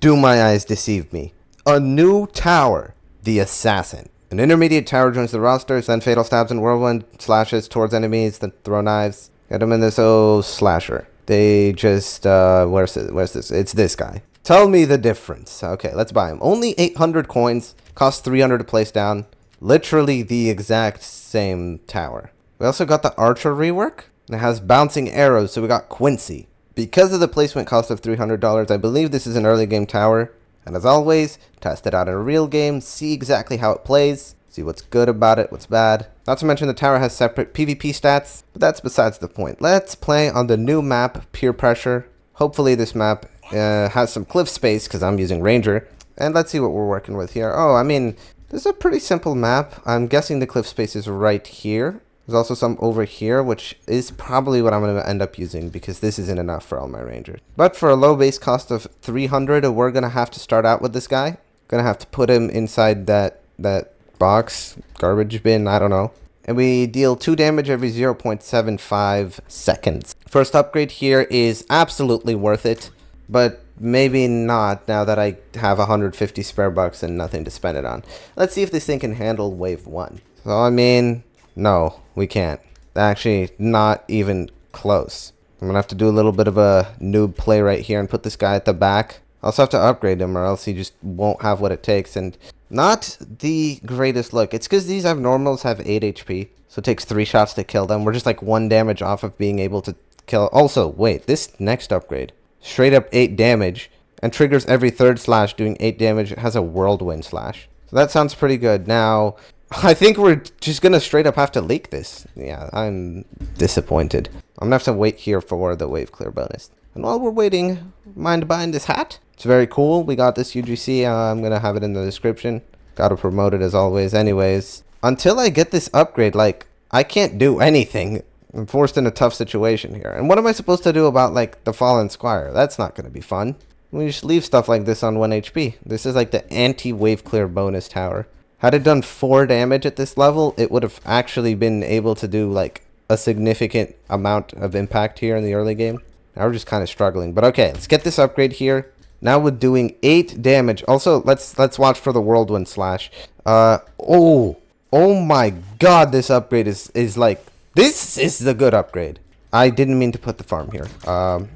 Do my eyes deceive me? A new tower, the Assassin. An intermediate tower joins the roster, send fatal stabs and whirlwind slashes towards enemies, then throw knives. Get them in this slasher. They just, where's this? It's this guy. Tell me the difference. Okay, let's buy him. Only 800 coins, cost 300 to place down. Literally the exact same tower. We also got the archer rework. It has bouncing arrows, so we got Quincy. Because of the placement cost of $300, I believe this is an early game tower. And as always, test it out in a real game, see exactly how it plays, see what's good about it, what's bad. Not to mention the tower has separate PvP stats, but that's besides the point. Let's play on the new map, Peer Pressure. Hopefully this map has some cliff space, because I'm using Ranger. And let's see what we're working with here. Oh, I mean, this is a pretty simple map. I'm guessing the cliff space is right here. There's also some over here, which is probably what I'm going to end up using because this isn't enough for all my Rangers. But for a low base cost of 300, we're going to have to start out with this guy. Going to have to put him inside that box, garbage bin, I don't know. And we deal 2 damage every 0.75 seconds. First upgrade here is absolutely worth it, but maybe not now that I have 150 spare bucks and nothing to spend it on. Let's see if this thing can handle wave 1. So, I mean, no, we can't. Actually, not even close. I'm going to have to do a little bit of a noob play right here and put this guy at the back. I also have to upgrade him or else he just won't have what it takes. And not the greatest look. It's because these abnormals have 8 HP. So it takes 3 shots to kill them. We're just like 1 damage off of being able to kill. Also, wait, this next upgrade. Straight up 8 damage. And triggers every 3rd slash doing 8 damage. It has a whirlwind slash. So that sounds pretty good. Now, I think we're just going to straight up have to leak this. Yeah, I'm disappointed. I'm going to have to wait here for the wave clear bonus. And while we're waiting, mind buying this hat? It's very cool. We got this UGC. I'm going to have it in the description. Got to promote it as always. Anyways, until I get this upgrade, like, I can't do anything. I'm forced in a tough situation here. And what am I supposed to do about, like, the Fallen Squire? That's not going to be fun. We just leave stuff like this on 1 HP. This is like the anti-wave clear bonus tower. Had it done 4 damage at this level, it would have actually been able to do, like, a significant amount of impact here in the early game. Now we're just kind of struggling. But okay, let's get this upgrade here. Now we're doing 8 damage. Also, let's watch for the whirlwind slash. Oh my god, this upgrade is like, this is the good upgrade. I didn't mean to put the farm here.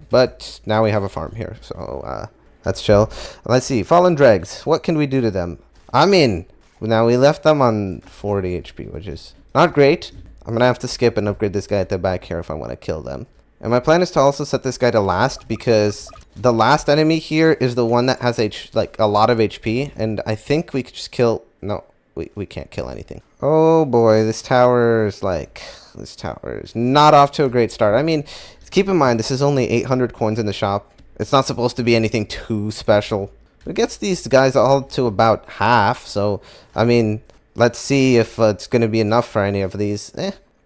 But now we have a farm here. So, that's chill. Let's see, fallen dregs. What can we do to them? I mean, now we left them on 40 HP, which is not great. I'm going to have to skip and upgrade this guy at the back here if I want to kill them. And my plan is to also set this guy to last because the last enemy here is the one that has a lot of HP. And I think we could just kill... No, we can't kill anything. Oh boy, this tower is not off to a great start. I mean, keep in mind, this is only 800 coins in the shop. It's not supposed to be anything too special. It gets these guys all to about half. So, I mean, let's see if it's going to be enough for any of these.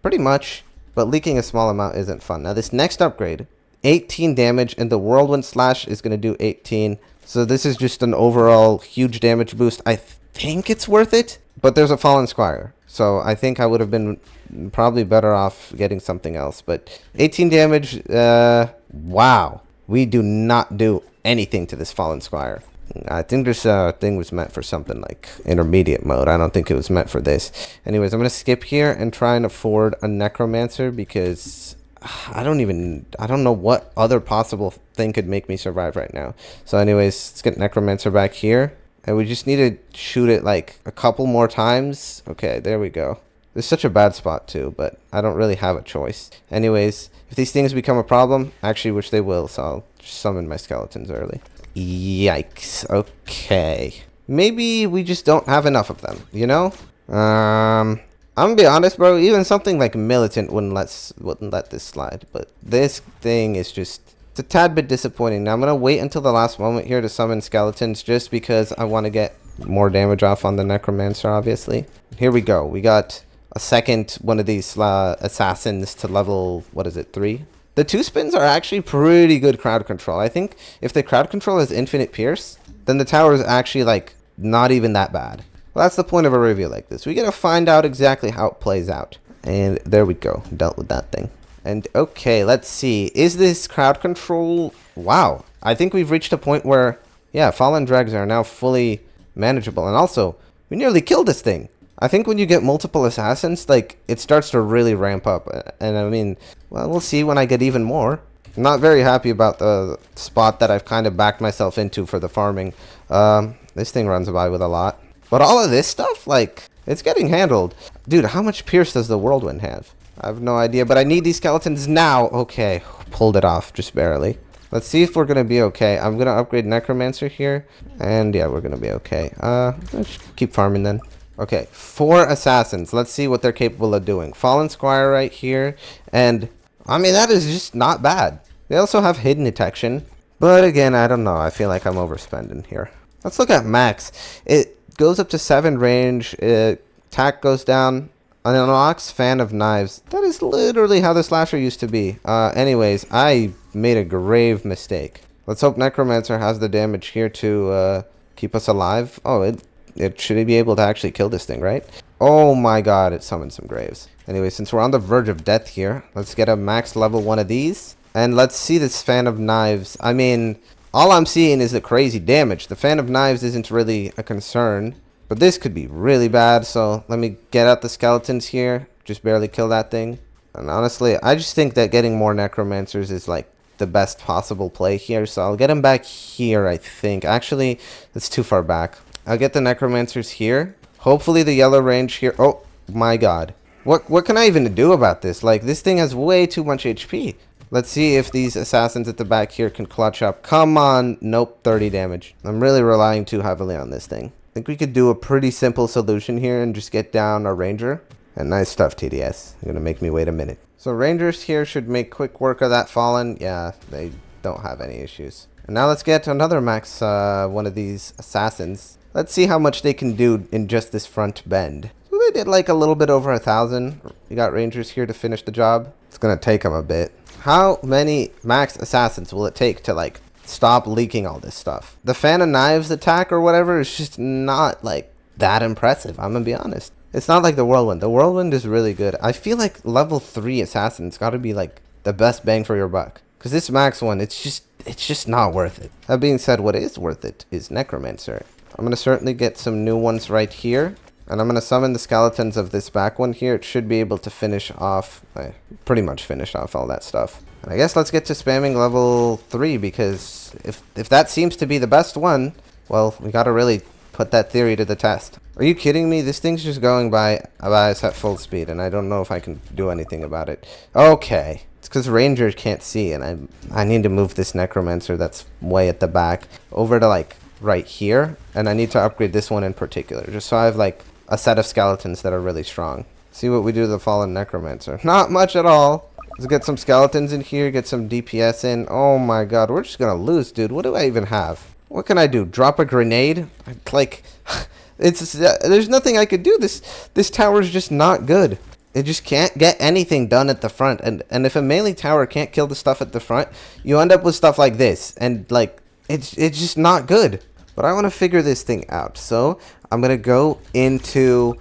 Pretty much. But leaking a small amount isn't fun. Now, this next upgrade, 18 damage, and the whirlwind slash is going to do 18. So this is just an overall huge damage boost. I think it's worth it, but there's a fallen squire. So I think I would have been probably better off getting something else. But 18 damage, wow. We do not do anything to this fallen squire. I think this thing was meant for something like intermediate mode. I don't think it was meant for this. Anyways, I'm going to skip here and try and afford a necromancer because I don't know what other possible thing could make me survive right now. So anyways, let's get necromancer back here. And we just need to shoot it like a couple more times. Okay, there we go. This is such a bad spot too, but I don't really have a choice. Anyways, if these things become a problem, actually, which they will, so I'll just summon my skeletons early. Yikes. Okay. Maybe we just don't have enough of them, you know? I'm gonna be honest, bro. Even something like militant wouldn't let this slide. But this thing is just... It's a tad bit disappointing. Now I'm gonna wait until the last moment here to summon skeletons just because I want to get more damage off on the necromancer, obviously. Here we go. We got a second one of these assassins to level, what is it, 3? The 2 spins are actually pretty good crowd control. I think if the crowd control is infinite pierce, then the tower is actually, like, not even that bad. Well, that's the point of a review like this. We gotta find out exactly how it plays out. And there we go. Dealt with that thing. And, okay, let's see. Is this crowd control... Wow. I think we've reached a point where Yeah, fallen dregs are now fully manageable. And also, we nearly killed this thing. I think when you get multiple assassins, like, it starts to really ramp up. And I mean, well, we'll see when I get even more. I'm not very happy about the spot that I've kind of backed myself into for the farming. This thing runs by with a lot. But all of this stuff, like, it's getting handled. Dude, how much Pierce does the Whirlwind have? I have no idea, but I need these skeletons now. Okay, pulled it off, just barely. Let's see if we're going to be okay. I'm going to upgrade Necromancer here. And yeah, we're going to be okay. Let's keep farming then. Okay, 4 assassins. Let's see what they're capable of doing. Fallen Squire right here. And, I mean, that is just not bad. They also have hidden detection. But again, I don't know. I feel like I'm overspending here. Let's look at max. It goes up to 7 range. Attack goes down. An unlocks Fan of Knives. That is literally how the slasher used to be. Anyways, I made a grave mistake. Let's hope Necromancer has the damage here to keep us alive. Oh, it should be able to actually kill this thing, right? Oh my god, it summoned some graves. Anyway, since we're on the verge of death here, let's get a max level 1 of these. And let's see this Fan of Knives. I mean, all I'm seeing is the crazy damage. The Fan of Knives isn't really a concern. But this could be really bad, so let me get out the skeletons here. Just barely kill that thing. And honestly, I just think that getting more Necromancers is like the best possible play here. So I'll get them back here, I think. Actually, that's too far back. I'll get the Necromancers here. Hopefully the yellow range here. Oh my god. What can I even do about this? Like, this thing has way too much HP. Let's see if these assassins at the back here can clutch up. Come on. Nope, 30 damage. I'm really relying too heavily on this thing. I think we could do a pretty simple solution here and just get down a ranger. And nice stuff, TDS. You're gonna make me wait a minute. So rangers here should make quick work of that fallen. Yeah, they don't have any issues. And now let's get another max one of these assassins. Let's see how much they can do in just this front bend. So they did like a little bit over 1,000. We got rangers here to finish the job. It's gonna take them a bit. How many max assassins will it take to like stop leaking all this stuff? The Fan of Knives attack or whatever is just not like that impressive. I'm gonna be honest. It's not like the Whirlwind. The Whirlwind is really good. I feel like level 3 assassins got to be like the best bang for your buck. Because this max one, it's just not worth it. That being said, what is worth it is Necromancer. I'm gonna certainly get some new ones right here. And I'm gonna summon the skeletons of this back one here. It should be able to finish off, pretty much finish off all that stuff. And I guess let's get to spamming level 3, because if that seems to be the best one, well, we gotta really put that theory to the test. Are you kidding me? This thing's just going by us at full speed, and I don't know if I can do anything about it. Okay. It's because rangers can't see, and I need to move this necromancer that's way at the back over to, like, right here. And I need to upgrade this one in particular, just so I have, like, a set of skeletons that are really strong. See what we do to the fallen necromancer. Not much at all. Let's get some skeletons in here, get some DPS in. Oh my god, we're just gonna lose, dude. What do I even have? What can I do? Drop a grenade? Like, there's nothing I could do. This tower's just not good. It just can't get anything done at the front. And if a melee tower can't kill the stuff at the front, you end up with stuff like this. And, like, it's just not good. But I want to figure this thing out. So I'm going to go into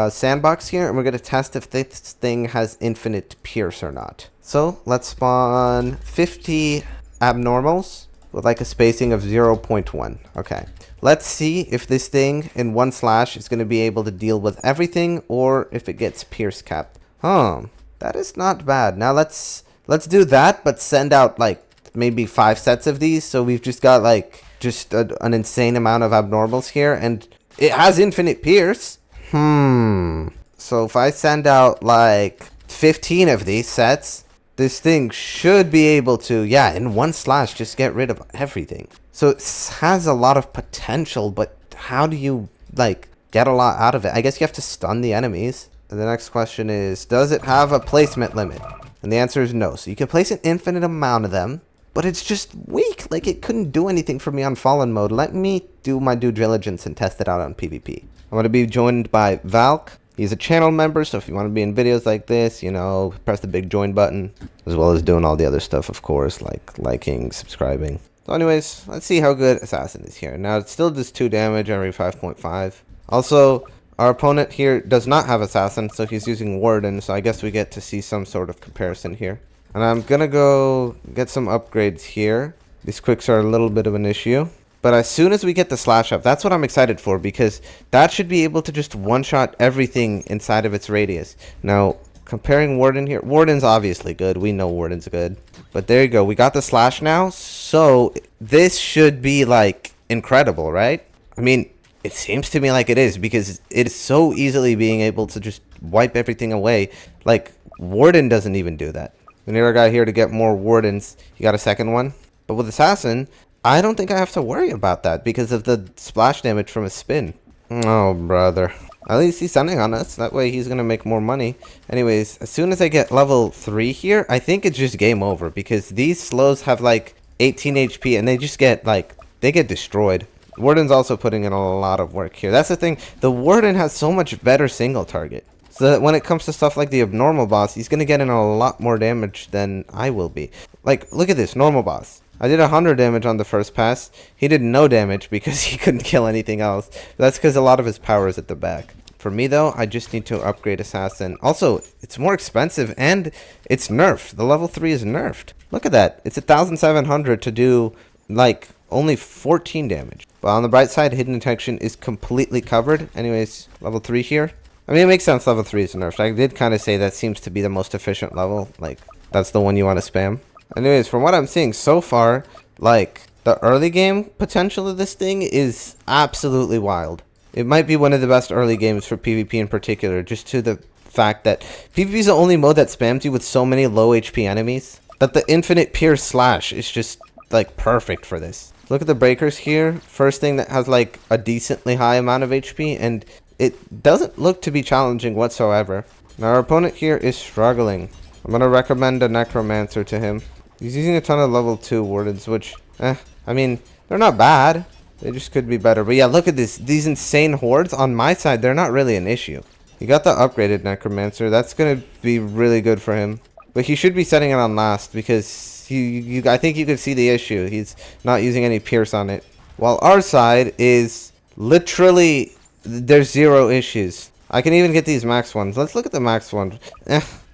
sandbox here, and we're going to test if this thing has infinite pierce or not. So let's spawn 50 abnormals with like a spacing of 0.1. Okay. Let's see if this thing in one slash is going to be able to deal with everything, or if it gets pierce capped. That is not bad. Now let's do that, but send out like maybe 5 sets of these. So we've just got like just an insane amount of abnormals here, and it has infinite pierce. So if I send out like 15 of these sets, this thing should be able to, yeah, in one slash, just get rid of everything. So it has a lot of potential, but how do you, like, get a lot out of it? I guess you have to stun the enemies. And the next question is, does it have a placement limit? And the answer is no. So you can place an infinite amount of them, but it's just weak. Like, it couldn't do anything for me on Fallen mode. Let me do my due diligence and test it out on PvP. I'm going to be joined by Valk. He's a channel member, so if you want to be in videos like this, you know, press the big join button, as well as doing all the other stuff, of course, like liking, subscribing. So anyways, let's see how good Assassin is here. Now, it still does 2 damage every 5.5. Also, our opponent here does not have Assassin, so he's using Warden, so I guess we get to see some sort of comparison here. And I'm gonna go get some upgrades here. These quicks are a little bit of an issue. But as soon as we get the slash up, that's what I'm excited for, because that should be able to just one-shot everything inside of its radius. Now, comparing Warden here, Warden's obviously good. We know Warden's good. But there you go. We got the slash now, so this should be, like, incredible, right? I mean, it seems to me like it is, because it is so easily being able to just wipe everything away. Like, Warden doesn't even do that. We need our guy here to get more Wardens. He got a second one. But with Assassin, I don't think I have to worry about that because of the splash damage from a spin. Oh, brother. At least he's sending on us. That way he's going to make more money. Anyways, as soon as I get level 3 here, I think it's just game over. Because these slows have like 18 HP and they just get like, they get destroyed. Warden's also putting in a lot of work here. That's the thing. The Warden has so much better single target. So that when it comes to stuff like the abnormal boss, he's going to get in a lot more damage than I will be. Like, look at this. Normal boss. I did 100 damage on the first pass. He did no damage because he couldn't kill anything else. That's because a lot of his power is at the back. For me, though, I just need to upgrade Assassin. Also, it's more expensive and it's nerfed. The level 3 is nerfed. Look at that. It's 1,700 to do, like, only 14 damage. But on the bright side, Hidden Detection is completely covered. Anyways, level 3 here. I mean, it makes sense level 3 is nerfed. I did kind of say that seems to be the most efficient level. Like, that's the one you want to spam. Anyways, from what I'm seeing so far, like, the early game potential of this thing is absolutely wild. It might be one of the best early games for PvP in particular, just to the fact that PvP is the only mode that spams you with so many low HP enemies, that the infinite pierce slash is just, like, perfect for this. Look at the breakers here. First thing that has, like, a decently high amount of HP, and it doesn't look to be challenging whatsoever. Now, our opponent here is struggling. I'm going to recommend a Necromancer to him. He's using a ton of level 2 Wardens, which, I mean, they're not bad. They just could be better. But yeah, look at this. These insane hordes on my side, they're not really an issue. He got the upgraded Necromancer. That's going to be really good for him. But he should be setting it on last because I think you could see the issue. He's not using any pierce on it. While our side is literally, there's 0 issues. I can even get these max ones. Let's look at the max one.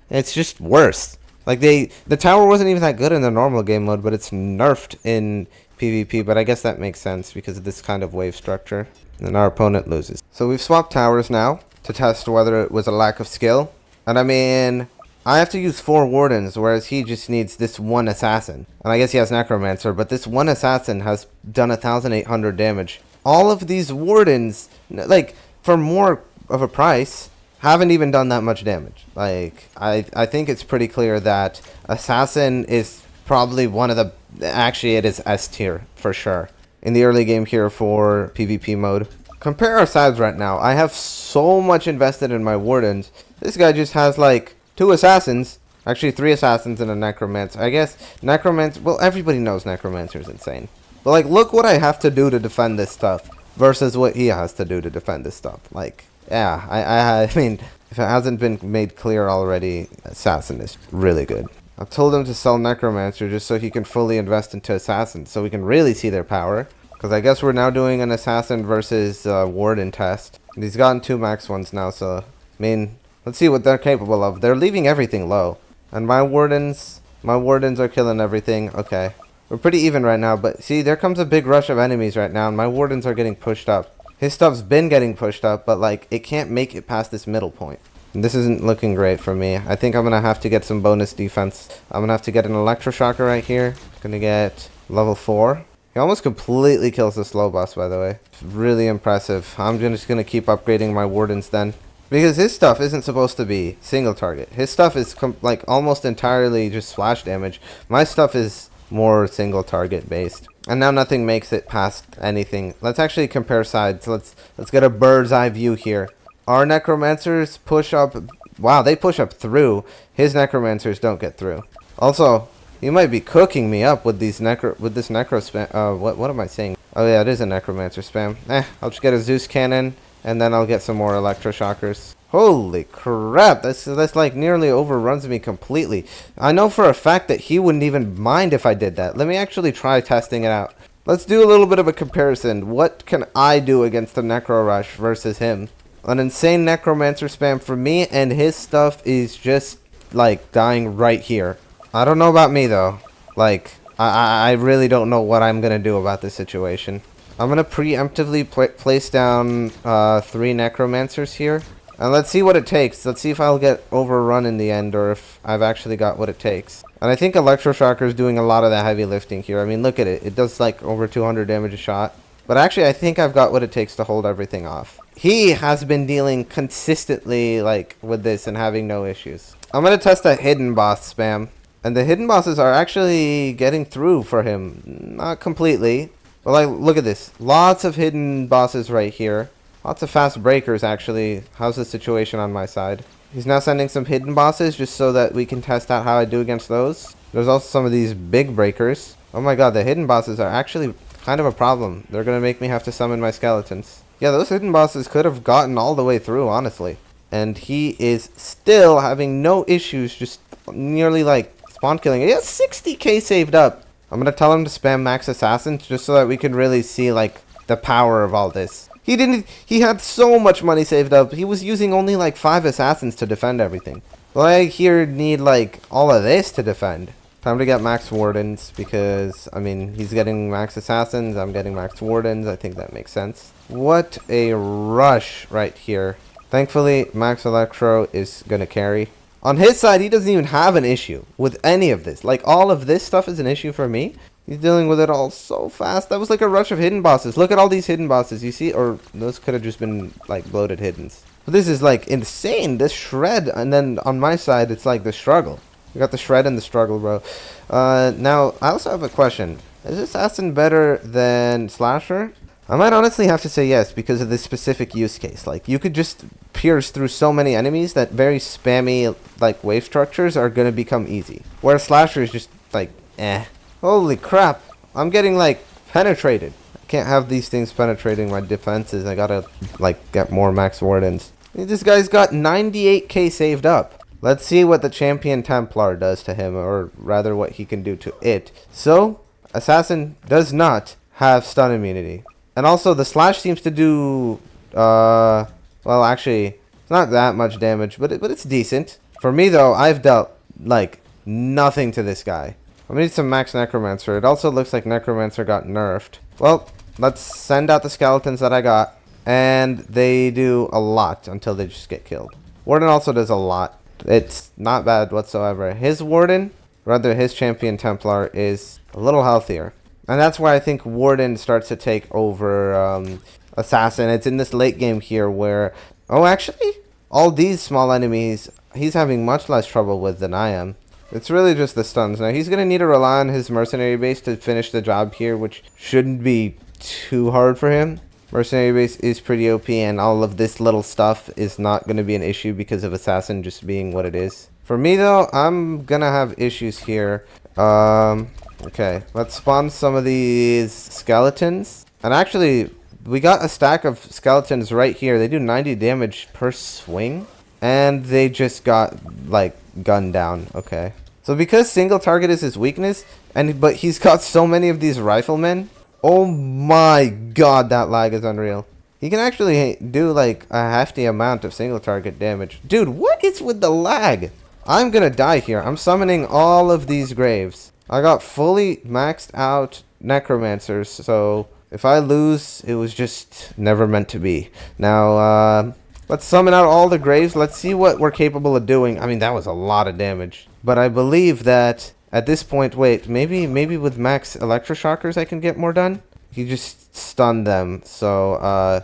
It's just worse. Like, the tower wasn't even that good in the normal game mode, but it's nerfed in PvP. But I guess that makes sense because of this kind of wave structure. And our opponent loses. So we've swapped towers now to test whether it was a lack of skill. And I mean, I have to use 4 Wardens, whereas he just needs this one Assassin. And I guess he has Necromancer, but this one Assassin has done 1,800 damage. All of these Wardens, like, for more of a price, haven't even done that much damage. Like, I think it's pretty clear that Assassin is probably one of the... Actually, it is S tier, for sure. In the early game here for PvP mode. Compare our sides right now. I have so much invested in my Wardens. This guy just has, like, 2 Assassins. Actually, 3 Assassins and a Necromancer. I guess Necromancer... Well, everybody knows Necromancer is insane. But, like, look what I have to do to defend this stuff versus what he has to do to defend this stuff. Like... Yeah, I mean, if it hasn't been made clear already, Assassin is really good. I've told him to sell Necromancer just so he can fully invest into Assassin, so we can really see their power. Because I guess we're now doing an Assassin versus Warden test. And he's gotten 2 max ones now, so, I mean, let's see what they're capable of. They're leaving everything low. And my Wardens are killing everything. Okay, we're pretty even right now, but see, there comes a big rush of enemies right now, and my Wardens are getting pushed up. His stuff's been getting pushed up, but, like, it can't make it past this middle point. And this isn't looking great for me. I think I'm going to have to get some bonus defense. I'm going to have to get an Electroshocker right here. Going to get level 4. He almost completely kills the slow boss, by the way. It's really impressive. I'm just going to keep upgrading my Wardens then. Because his stuff isn't supposed to be single target. His stuff is, like, almost entirely just splash damage. My stuff is more single target based. And now nothing makes it past anything. Let's actually compare sides. Let's get a bird's eye view here. Our Necromancers push up. Wow, they push up through. His Necromancers don't get through. Also, you might be cooking me up with this necro spam. What am I saying? Oh yeah, it is a Necromancer spam. I'll just get a Zeus cannon and then I'll get some more Electroshockers. Holy crap, that's like nearly overruns me completely. I know for a fact that he wouldn't even mind if I did that. Let me actually try testing it out. Let's do a little bit of a comparison. What can I do against a Necro Rush versus him? An insane Necromancer spam for me, and his stuff is just, like, dying right here. I don't know about me, though. Like, I really don't know what I'm gonna do about this situation. I'm gonna preemptively place down 3 necromancers here. And let's see what it takes. Let's see if I'll get overrun in the end or if I've actually got what it takes. And I think Electroshocker is doing a lot of the heavy lifting here. I mean, look at it. It does like over 200 damage a shot. But actually, I think I've got what it takes to hold everything off. He has been dealing consistently like with this and having no issues. I'm going to test a hidden boss spam. And the hidden bosses are actually getting through for him. Not completely. But like, look at this. Lots of hidden bosses right here. Lots of fast breakers, actually. How's the situation on my side? He's now sending some hidden bosses just so that we can test out how I do against those. There's also some of these big breakers. Oh my god, the hidden bosses are actually kind of a problem. They're going to make me have to summon my skeletons. Yeah, those hidden bosses could have gotten all the way through, honestly. And he is still having no issues, just nearly like spawn killing. He has 60k saved up. I'm going to tell him to spam max assassins just so that we can really see like the power of all this. He had so much money saved up. He was using only like 5 assassins to defend everything. Well, I here need like all of this to defend. Time to get max wardens because, I mean, he's getting max assassins. I'm getting max wardens. I think that makes sense. What a rush right here. Thankfully, max electro is going to carry. On his side, he doesn't even have an issue with any of this. Like, all of this stuff is an issue for me. He's dealing with it all so fast. That was like a rush of hidden bosses. Look at all these hidden bosses. You see? Or those could have just been like bloated hiddens. But this is like insane. This shred. And then on my side, it's like the struggle. We got the shred and the struggle, bro. Now, I also have a question. Is Assassin better than Slasher? I might honestly have to say yes because of this specific use case. Like, you could just pierce through so many enemies that very spammy, like, wave structures are going to become easy. Whereas Slasher is just, like, eh. Holy crap. I'm getting, like, penetrated. I can't have these things penetrating my defenses. I gotta, like, get more max wardens. This guy's got 98k saved up. Let's see what the Champion Templar does to him, or rather what he can do to it. So, Assassin does not have stun immunity. And also, the slash seems to do, well, actually, it's not that much damage, but it's decent. For me, though, I've dealt, like, nothing to this guy. I'm gonna need some max Necromancer. It also looks like Necromancer got nerfed. Well, let's send out the skeletons that I got. And they do a lot until they just get killed. Warden also does a lot. It's not bad whatsoever. His Warden, rather his Champion Templar, is a little healthier. And that's why I think Warden starts to take over Assassin. It's in this late game here where... Oh, actually, all these small enemies, he's having much less trouble with than I am. It's really just the stuns. Now, he's going to need to rely on his mercenary base to finish the job here, which shouldn't be too hard for him. Mercenary base is pretty OP, and all of this little stuff is not going to be an issue because of Assassin just being what it is. For me, though, I'm going to have issues here. Okay, let's spawn some of these skeletons. And actually, we got a stack of skeletons right here. They do 90 damage per swing. And they just got, like, gunned down. Okay. So because single target is his weakness, but he's got so many of these riflemen. Oh my god, that lag is unreal. He can actually do, like, a hefty amount of single target damage. Dude, what is with the lag? I'm gonna die here. I'm summoning all of these graves. I got fully maxed out necromancers, so if I lose, it was just never meant to be. Now, let's summon out all the graves. Let's see what we're capable of doing. I mean, that was a lot of damage. But I believe that at this point, wait, maybe with max electroshockers I can get more done? He just stunned them. So,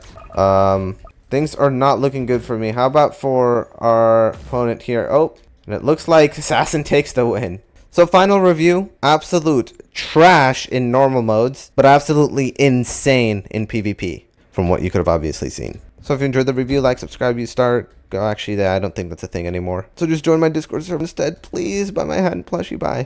things are not looking good for me. How about for our opponent here? Oh, and it looks like Assassin takes the win. So final review, absolute trash in normal modes, but absolutely insane in PvP, from what you could have obviously seen. So if you enjoyed the review, like, subscribe, you start. Actually, I don't think that's a thing anymore. So just join my Discord server instead, please. Buy my hat and plushie, bye.